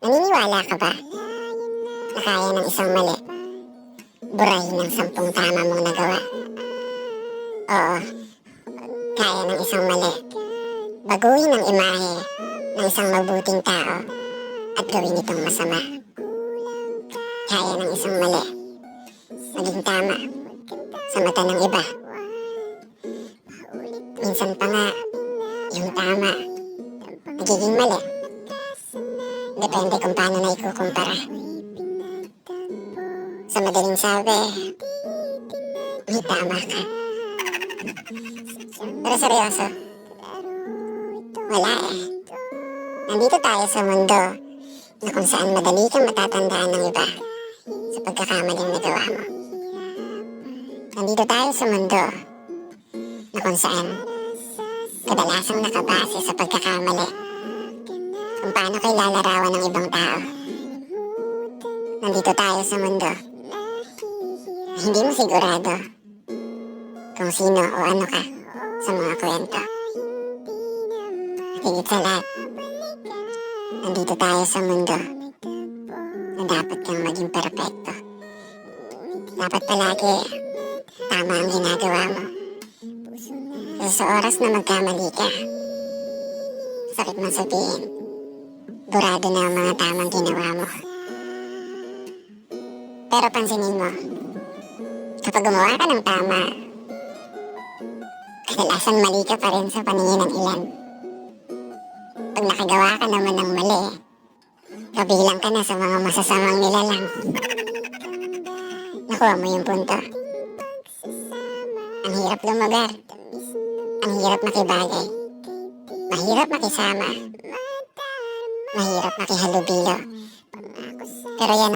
Naniniwala ka ba na kaya ng isang mali burahin ng 10 tama mong nagawa? Oo, kaya ng isang mali baguhin ang imahe ng isang mabuting tao at gawin itong masama. Kaya ng isang mali maging tama sa mata ng iba. Minsan pa nga, yung tama nagiging mali. Depende kung paano na ikukumpara. Sa madaling sabi, may tama ka. Pero seryoso, wala eh. Nandito tayo sa mundo na kung saan madali kang matatandaan ng iba sa pagkakamaling nagawa mo. Nandito tayo sa mundo na kung saan kadalasang nakabase sa pagkakamali kung paano kayo lalarawan ng ibang tao. Nandito tayo sa mundo na hindi mo sigurado kung sino o ano ka sa mga kwento. At higit sa lahat, nandito tayo sa mundo na dapat kang maging perpekto. Dapat palagi tama ang ginagawa mo. Kasi sa oras na magkamali ka, sakit man sabihin, burado na ang mga tamang ginawa mo. Pero pansinin mo, kapag gumawa ka ng tama, kadalasan mali ka pa rin sa paningin ng ilan. Pag nakagawa ka naman ng mali, kabilang ka na sa mga masasamang nilalang. Nakuha mo yung punto. Ang hirap lumagar. Ang hirap makibagay. Mahirap makisama. Mahirap makihalubilo. Pero yan